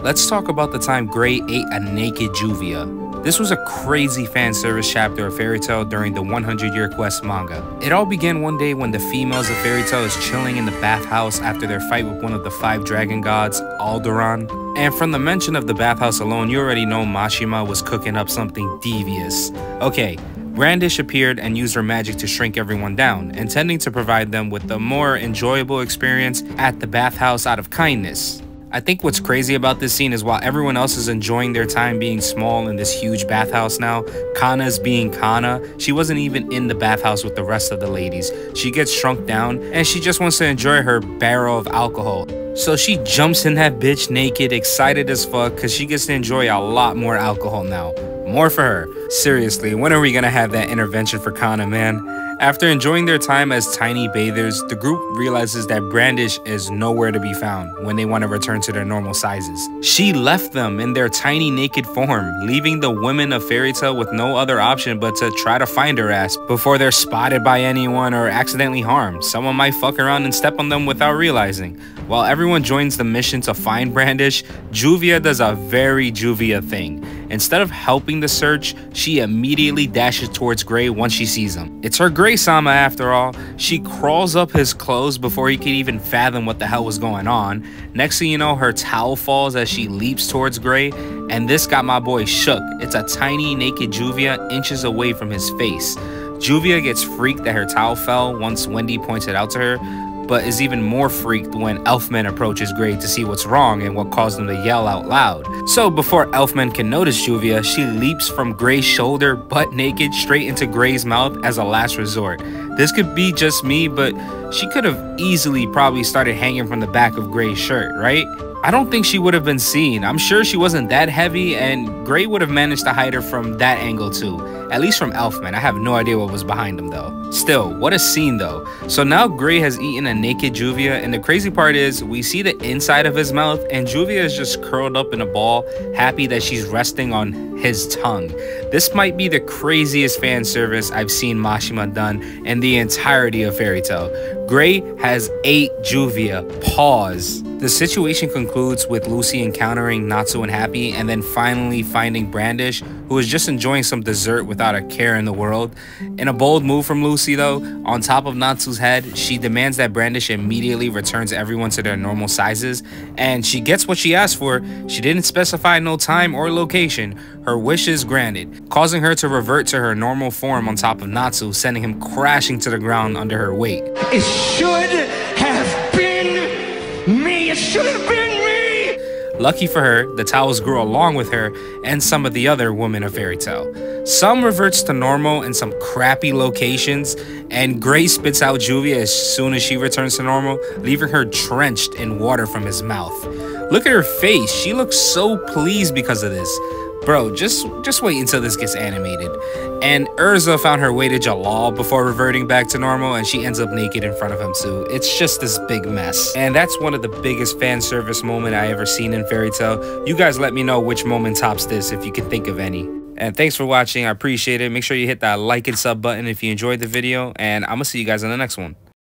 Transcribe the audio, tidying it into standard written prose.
Let's talk about the time Gray ate a naked Juvia. This was a crazy fan service chapter of Fairy Tail during the 100-Year Quest manga. It all began one day when the females of Fairy Tail is chilling in the bathhouse after their fight with one of the 5 dragon gods, Alderaan. And from the mention of the bathhouse alone, you already know Mashima was cooking up something devious. Okay, Brandish appeared and used her magic to shrink everyone down, intending to provide them with a more enjoyable experience at the bathhouse out of kindness. I think what's crazy about this scene is while everyone else is enjoying their time being small in this huge bathhouse now, Kana's being Kana, she wasn't even in the bathhouse with the rest of the ladies. She gets shrunk down and she just wants to enjoy her barrel of alcohol. So she jumps in that bitch naked, excited as fuck, because she gets to enjoy a lot more alcohol now. More for her. Seriously, when are we gonna have that intervention for Kana, man? After enjoying their time as tiny bathers, the group realizes that Brandish is nowhere to be found when they want to return to their normal sizes. She left them in their tiny naked form, leaving the women of Fairy Tail with no other option but to try to find her ass before they're spotted by anyone or accidentally harmed. Someone might fuck around and step on them without realizing. While everyone joins the mission to find Brandish, Juvia does a very Juvia thing. Instead of helping the search, she immediately dashes towards Gray once she sees him. It's her Gray-sama after all. She crawls up his clothes before he could even fathom what the hell was going on. Next thing you know, her towel falls as she leaps towards Gray, and this got my boy shook. It's a tiny naked Juvia inches away from his face. Juvia gets freaked that her towel fell once Wendy points it out to her, but is even more freaked when Elfman approaches Gray to see what's wrong and what caused him to yell out loud. So before Elfman can notice Juvia, she leaps from Gray's shoulder butt naked straight into Gray's mouth as a last resort. This could be just me, but she could have easily probably started hanging from the back of Gray's shirt, right? I don't think she would have been seen. I'm sure she wasn't that heavy, and Gray would have managed to hide her from that angle too. At least from Elfman. I have no idea what was behind him though. Still, what a scene though. So now Gray has eaten a naked Juvia, and the crazy part is we see the inside of his mouth and Juvia is just curled up in a ball, happy that she's resting on his tongue. This might be the craziest fan service I've seen Mashima done in the entirety of Fairy Tail. Gray has ate Juvia. Pause. The situation concludes with Lucy encountering Natsu and Happy, and then finally finding Brandish, who is just enjoying some dessert without a care in the world. In a bold move from Lucy though, on top of Natsu's head, she demands that Brandish immediately returns everyone to their normal sizes, and she gets what she asked for. She didn't specify no time or location. Her wish is granted, causing her to revert to her normal form on top of Natsu, sending him crashing to the ground under her weight. It should have been me. It should have been me. Lucky for her, the towels grew along with her and some of the other women of Fairy Tail. Some reverts to normal in some crappy locations, and Gray spits out Juvia as soon as she returns to normal, leaving her drenched in water from his mouth. Look at her face. She looks so pleased because of this. Bro, just wait until this gets animated. And Urza found her way to Jalal before reverting back to normal, and she ends up naked in front of him too. It's just this big mess. And that's one of the biggest fan service moment I ever seen in Fairy Tail. You guys let me know which moment tops this if you can think of any. And thanks for watching. I appreciate it. Make sure you hit that like and sub button if you enjoyed the video, and I'm gonna see you guys in the next one.